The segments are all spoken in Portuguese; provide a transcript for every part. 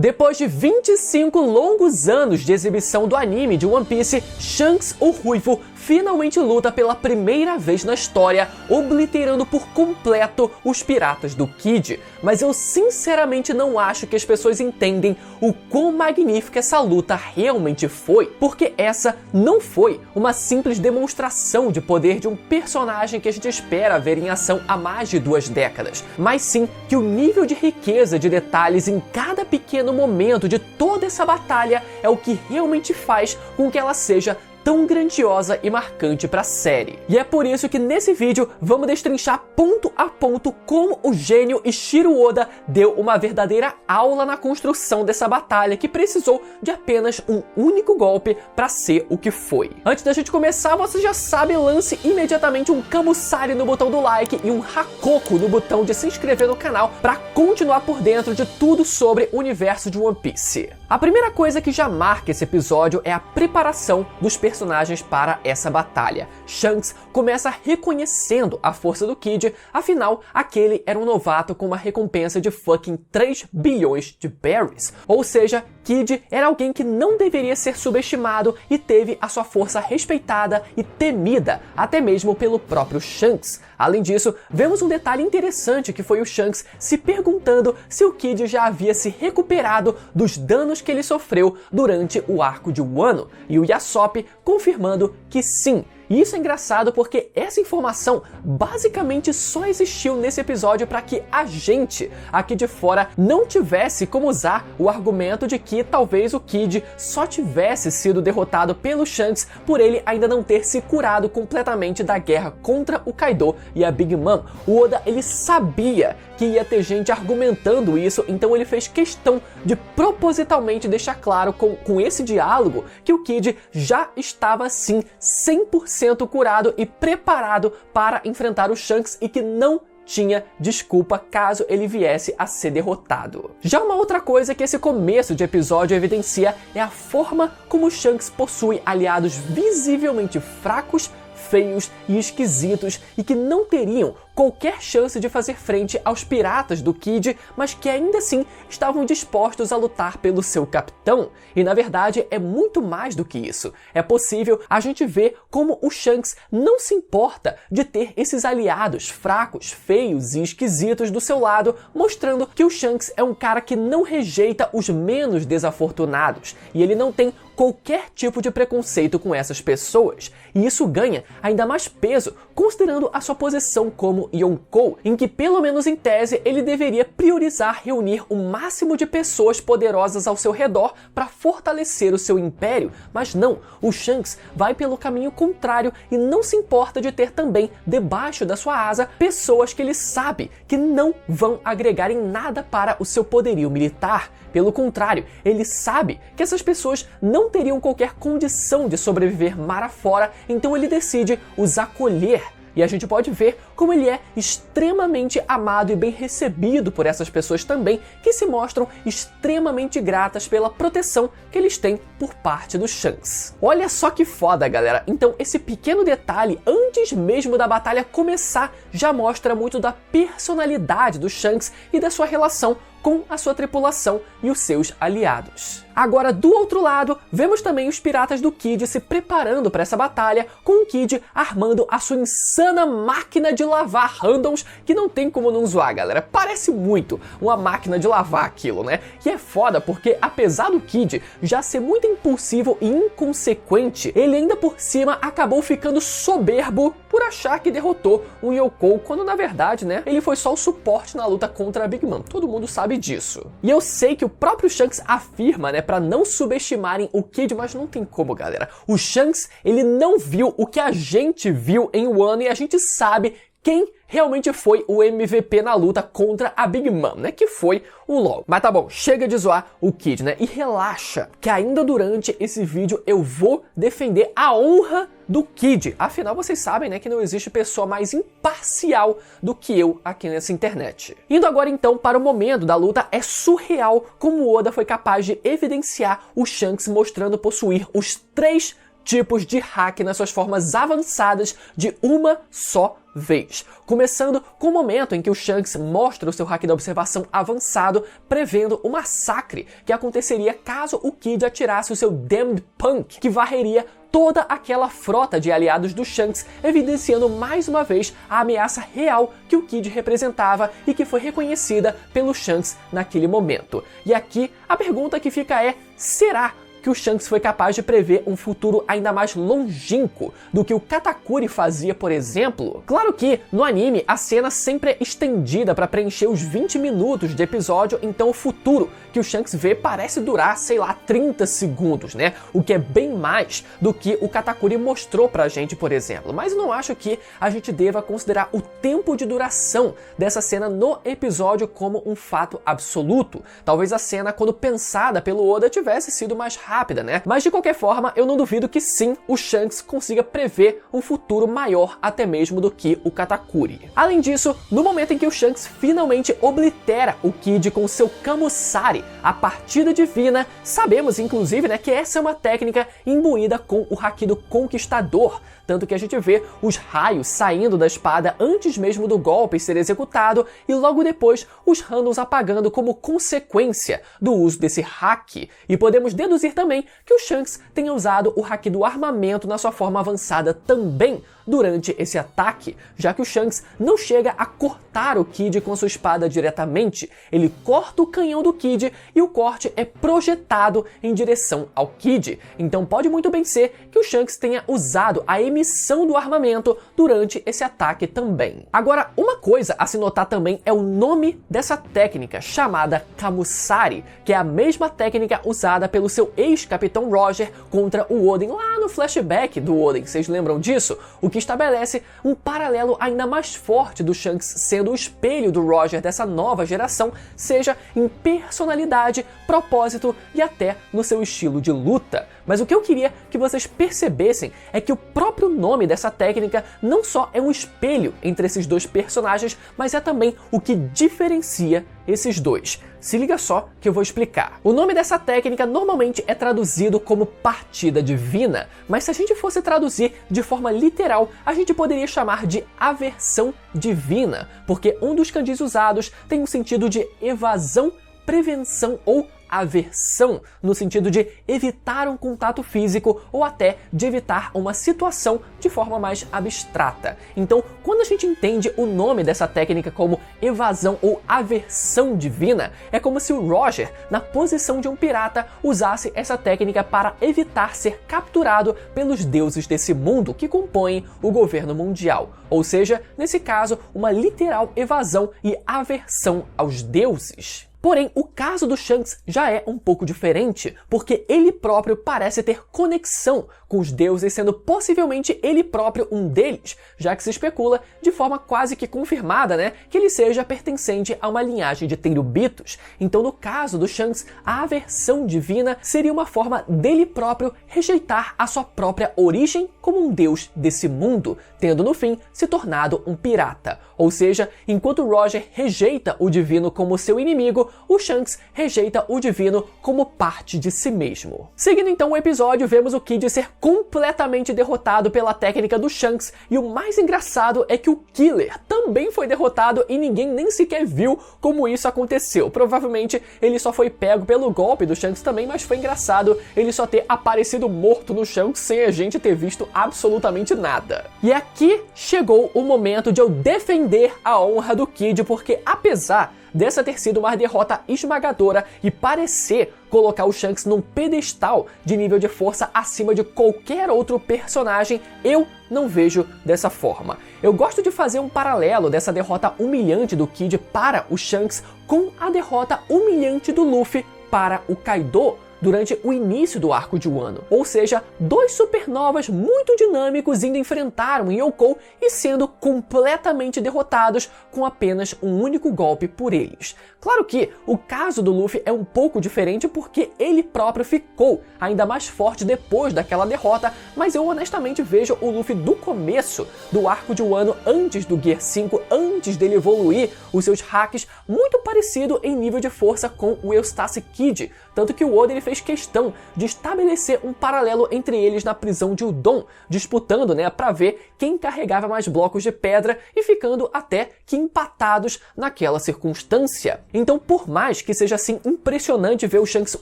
Depois de 25 longos anos de exibição do anime de One Piece, Shanks, o Ruivo, finalmente luta pela primeira vez na história, obliterando por completo os piratas do Kid. Mas eu sinceramente não acho que as pessoas entendem o quão magnífica essa luta realmente foi, porque essa não foi uma simples demonstração de poder de um personagem que a gente espera ver em ação há mais de 2 décadas, mas sim que o nível de riqueza de detalhes em cada pequeno momento de toda essa batalha é o que realmente faz com que ela seja tão grandiosa e marcante para a série. E é por isso que nesse vídeo vamos destrinchar ponto a ponto como o gênio Eiichiro Oda deu uma verdadeira aula na construção dessa batalha que precisou de apenas um único golpe para ser o que foi. Antes da gente começar, você já sabe, lance imediatamente um Kamusari no botão do like e um Hakoku no botão de se inscrever no canal para continuar por dentro de tudo sobre o universo de One Piece. A primeira coisa que já marca esse episódio é a preparação dos personagens para essa batalha. Shanks começa reconhecendo a força do Kid, afinal, aquele era um novato com uma recompensa de fucking 3 bilhões de berries. Ou seja, Kid era alguém que não deveria ser subestimado e teve a sua força respeitada e temida, até mesmo pelo próprio Shanks. Além disso, vemos um detalhe interessante que foi o Shanks se perguntando se o Kid já havia se recuperado dos danos que ele sofreu durante o arco de Wano, e o Yasopp confirmando que sim. E isso é engraçado porque essa informação basicamente só existiu nesse episódio para que a gente aqui de fora não tivesse como usar o argumento de que talvez o Kid só tivesse sido derrotado pelo Shanks por ele ainda não ter se curado completamente da guerra contra o Kaido e a Big Mom. O Oda, ele sabia que ia ter gente argumentando isso, então ele fez questão de propositalmente deixar claro com esse diálogo que o Kid já estava sim 100% curado e preparado para enfrentar o Shanks e que não tinha desculpa caso ele viesse a ser derrotado. Já uma outra coisa que esse começo de episódio evidencia é a forma como o Shanks possui aliados visivelmente fracos, feios e esquisitos e que não teriam qualquer chance de fazer frente aos piratas do Kid, mas que ainda assim estavam dispostos a lutar pelo seu capitão. E na verdade é muito mais do que isso. É possível a gente ver como o Shanks não se importa de ter esses aliados fracos, feios e esquisitos do seu lado, mostrando que o Shanks é um cara que não rejeita os menos desafortunados, e ele não tem qualquer tipo de preconceito com essas pessoas. E isso ganha ainda mais peso considerando a sua posição como Yonkou, em que pelo menos em tese ele deveria priorizar reunir o máximo de pessoas poderosas ao seu redor para fortalecer o seu império, mas não, o Shanks vai pelo caminho contrário e não se importa de ter também debaixo da sua asa pessoas que ele sabe que não vão agregar em nada para o seu poderio militar. Pelo contrário, ele sabe que essas pessoas não teriam qualquer condição de sobreviver mar afora, então ele decide os acolher. E a gente pode ver como ele é extremamente amado e bem recebido por essas pessoas também, que se mostram extremamente gratas pela proteção que eles têm por parte do Shanks. Olha só que foda, galera! Então esse pequeno detalhe, antes mesmo da batalha começar, já mostra muito da personalidade do Shanks e da sua relação com a sua tripulação e os seus aliados. Agora, do outro lado, vemos também os piratas do Kid se preparando para essa batalha, com o Kid armando a sua insana máquina de lavar randoms, que não tem como não zoar, galera. Parece muito uma máquina de lavar aquilo, né? E é foda porque, apesar do Kid já ser muito impulsivo e inconsequente, ele ainda por cima acabou ficando soberbo por achar que derrotou um Yonkou, quando na verdade, né, ele foi só o suporte na luta contra a Big Mom. Todo mundo sabe disso. E eu sei que o próprio Shanks afirma, né, pra não subestimarem o Kid, mas não tem como, galera. O Shanks, ele não viu o que a gente viu em Wano e a gente sabe quem realmente foi o MVP na luta contra a Big Mom, né? Que foi o LOL. Mas tá bom, chega de zoar o Kid, né? E relaxa, que ainda durante esse vídeo eu vou defender a honra do Kid. Afinal, vocês sabem, né, que não existe pessoa mais imparcial do que eu aqui nessa internet. Indo agora então para o momento da luta, é surreal como o Oda foi capaz de evidenciar o Shanks mostrando possuir os 3 tipos de hack nas suas formas avançadas de uma só vez. Começando com o momento em que o Shanks mostra o seu haki da observação avançado, prevendo o massacre que aconteceria caso o Kid atirasse o seu Damned Punk, que varreria toda aquela frota de aliados do Shanks, evidenciando mais uma vez a ameaça real que o Kid representava e que foi reconhecida pelo Shanks naquele momento. E aqui a pergunta que fica é: será que o Shanks foi capaz de prever um futuro ainda mais longínquo do que o Katakuri fazia, por exemplo? Claro que, no anime, a cena sempre é estendida para preencher os 20 minutos de episódio, então o futuro que o Shanks vê parece durar, sei lá, 30 segundos, né? O que é bem mais do que o Katakuri mostrou pra gente, por exemplo. Mas eu não acho que a gente deva considerar o tempo de duração dessa cena no episódio como um fato absoluto. Talvez a cena, quando pensada pelo Oda, tivesse sido mais rápida, né? Mas de qualquer forma, eu não duvido que sim, o Shanks consiga prever um futuro maior até mesmo do que o Katakuri. Além disso, no momento em que o Shanks finalmente oblitera o Kid com seu Kamusari, a partida divina, sabemos inclusive, né, que essa é uma técnica imbuída com o haki do Conquistador, tanto que a gente vê os raios saindo da espada antes mesmo do golpe ser executado e logo depois os Handles apagando como consequência do uso desse haki. E podemos deduzir também que o Shanks tenha usado o haki do armamento na sua forma avançada também durante esse ataque, já que o Shanks não chega a cortar o Kid com a sua espada diretamente, ele corta o canhão do Kid e o corte é projetado em direção ao Kid. Então pode muito bem ser que o Shanks tenha usado a emissão do armamento durante esse ataque também. Agora, uma coisa a se notar também é o nome dessa técnica, chamada Kamusari, que é a mesma técnica usada pelo seu ex-capitão Roger contra o Oden lá no flashback do Oden, vocês lembram disso? O que estabelece um paralelo ainda mais forte do Shanks sendo o espelho do Roger dessa nova geração, seja em personalidade, propósito e até no seu estilo de luta. Mas o que eu queria que vocês percebessem é que o próprio nome dessa técnica não só é um espelho entre esses dois personagens, mas é também o que diferencia esses dois. Se liga só que eu vou explicar. O nome dessa técnica normalmente é traduzido como partida divina, mas se a gente fosse traduzir de forma literal, a gente poderia chamar de aversão divina, porque um dos kanjis usados tem o sentido de evasão, prevenção ou aversão, no sentido de evitar um contato físico ou até de evitar uma situação de forma mais abstrata. Então, quando a gente entende o nome dessa técnica como evasão ou aversão divina, é como se o Roger, na posição de um pirata, usasse essa técnica para evitar ser capturado pelos deuses desse mundo que compõem o governo mundial. Ou seja, nesse caso, uma literal evasão e aversão aos deuses. Porém, o caso do Shanks já é um pouco diferente, porque ele próprio parece ter conexão com os deuses, sendo possivelmente ele próprio um deles, já que se especula, de forma quase que confirmada, né, que ele seja pertencente a uma linhagem de Tenryubitos. Então, no caso do Shanks, a aversão divina seria uma forma dele próprio rejeitar a sua própria origem como um deus desse mundo, tendo no fim se tornado um pirata. Ou seja, enquanto Roger rejeita o divino como seu inimigo, o Shanks rejeita o divino como parte de si mesmo. Seguindo então o episódio, vemos o Kid ser completamente derrotado pela técnica do Shanks, e o mais engraçado é que o Killer também foi derrotado e ninguém nem sequer viu como isso aconteceu. Provavelmente ele só foi pego pelo golpe do Shanks também, mas foi engraçado ele só ter aparecido morto no chão sem a gente ter visto absolutamente nada. E aqui chegou o momento de eu defender a honra do Kid, porque apesar dessa ter sido uma derrota esmagadora e parecer colocar o Shanks num pedestal de nível de força acima de qualquer outro personagem, eu não vejo dessa forma. Eu gosto de fazer um paralelo dessa derrota humilhante do Kid para o Shanks com a derrota humilhante do Luffy para o Kaido durante o início do arco de Wano. Ou seja, dois supernovas muito dinâmicos indo enfrentar um Yonkou e sendo completamente derrotados com apenas um único golpe por eles. Claro que o caso do Luffy é um pouco diferente porque ele próprio ficou ainda mais forte depois daquela derrota, mas eu honestamente vejo o Luffy do começo do arco de Wano, antes do Gear 5, antes dele evoluir os seus hacks, muito parecido em nível de força com o Eustace Kid, tanto que o Oda ele fez questão de estabelecer um paralelo entre eles na prisão de Udon, disputando, né, para ver quem carregava mais blocos de pedra e ficando até que empatados naquela circunstância. Então, por mais que seja assim impressionante ver o Shanks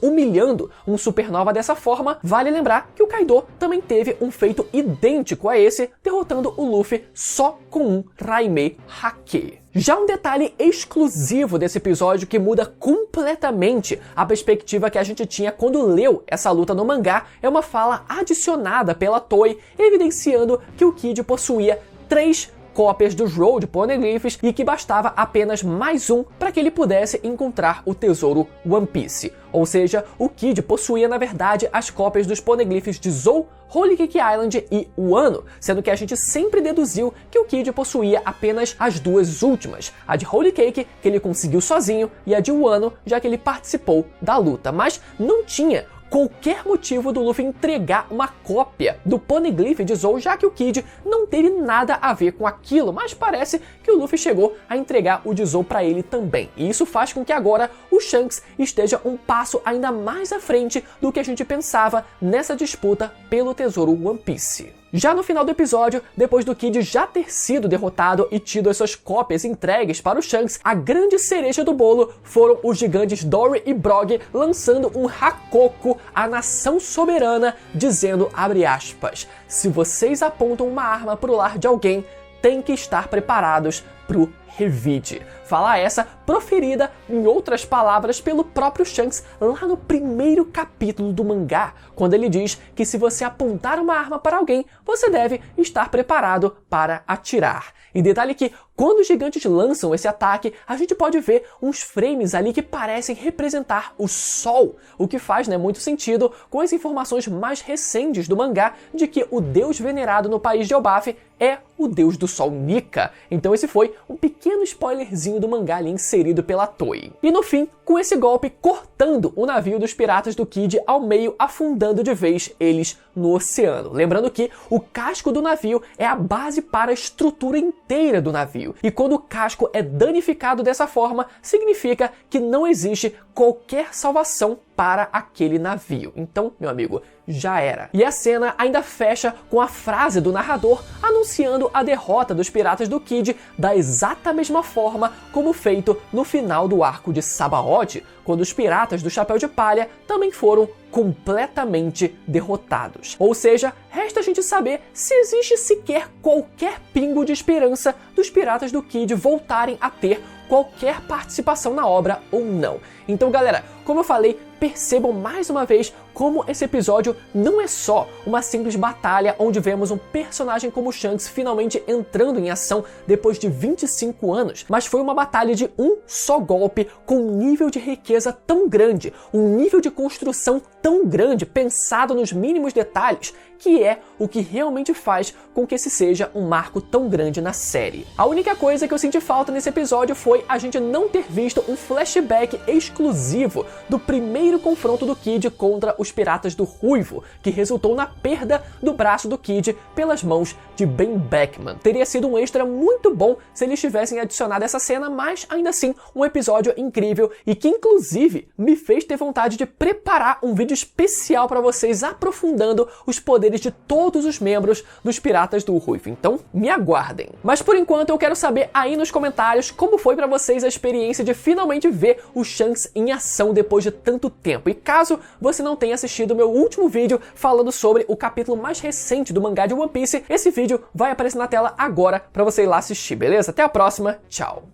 humilhando um Supernova dessa forma, vale lembrar que o Kaido também teve um feito idêntico a esse, derrotando o Luffy só com um Raimei Hake. Já um detalhe exclusivo desse episódio que muda completamente a perspectiva que a gente tinha quando leu essa luta no mangá é uma fala adicionada pela Toei, evidenciando que o Kid possuía 3 cópias dos Road Poneglyphs e que bastava apenas mais um para que ele pudesse encontrar o tesouro One Piece. Ou seja, o Kid possuía na verdade as cópias dos Poneglyphs de Zou, Holy Cake Island e Wano, sendo que a gente sempre deduziu que o Kid possuía apenas as duas últimas, a de Holy Cake, que ele conseguiu sozinho, e a de Wano, já que ele participou da luta, mas não tinha qualquer motivo do Luffy entregar uma cópia do Poneglyph de Zou, já que o Kid não teve nada a ver com aquilo, mas parece que o Luffy chegou a entregar o de Zou para ele também. E isso faz com que agora o Shanks esteja um passo ainda mais à frente do que a gente pensava nessa disputa pelo tesouro One Piece. Já no final do episódio, depois do Kid já ter sido derrotado e tido as suas cópias entregues para o Shanks, a grande cereja do bolo foram os gigantes Dory e Brog lançando um Hakoku à nação soberana, dizendo, abre aspas, se vocês apontam uma arma pro lar de alguém, tem que estar preparados pro revide. Fala essa proferida, em outras palavras, pelo próprio Shanks lá no primeiro capítulo do mangá, quando ele diz que se você apontar uma arma para alguém, você deve estar preparado para atirar. E detalhe que, quando os gigantes lançam esse ataque, a gente pode ver uns frames ali que parecem representar o Sol, o que faz, né, muito sentido com as informações mais recentes do mangá de que o deus venerado no país de Elbaf é o deus do Sol Nika. Então esse foi um pequeno spoilerzinho do mangá ali inserido pela Toei. E no fim, com esse golpe cortando o navio dos piratas do Kid ao meio, afundando de vez eles no oceano. Lembrando que o casco do navio é a base para a estrutura inteira do navio. E quando o casco é danificado dessa forma, significa que não existe qualquer salvação para aquele navio. Então, meu amigo, já era. E a cena ainda fecha com a frase do narrador anunciando a derrota dos piratas do Kid da exata mesma forma como feito no final do arco de Sabaody, quando os piratas do Chapéu de Palha também foram completamente derrotados. Ou seja, resta a gente saber se existe sequer qualquer pingo de esperança dos piratas do Kid voltarem a ter qualquer participação na obra ou não. Então, galera, como eu falei, percebam mais uma vez como esse episódio não é só uma simples batalha onde vemos um personagem como Shanks finalmente entrando em ação depois de 25 anos, mas foi uma batalha de um só golpe com um nível de riqueza tão grande, um nível de construção tão grande, pensado nos mínimos detalhes, que é o que realmente faz com que esse seja um marco tão grande na série. A única coisa que eu senti falta nesse episódio foi a gente não ter visto um flashback exclusivo do primeiro confronto do Kid contra os piratas do Ruivo, que resultou na perda do braço do Kid pelas mãos de Ben Beckman. Teria sido um extra muito bom se eles tivessem adicionado essa cena, mas ainda assim um episódio incrível e que inclusive me fez ter vontade de preparar um vídeo especial para vocês aprofundando os poderes de todos os membros dos Piratas do Ruivo. Então, me aguardem. Mas por enquanto eu quero saber aí nos comentários como foi para vocês a experiência de finalmente ver o Shanks em ação depois de tanto tempo. E caso você não tenha assistido o meu último vídeo falando sobre o capítulo mais recente do mangá de One Piece, esse vídeo vai aparecer na tela agora para você ir lá assistir, beleza? Até a próxima, tchau!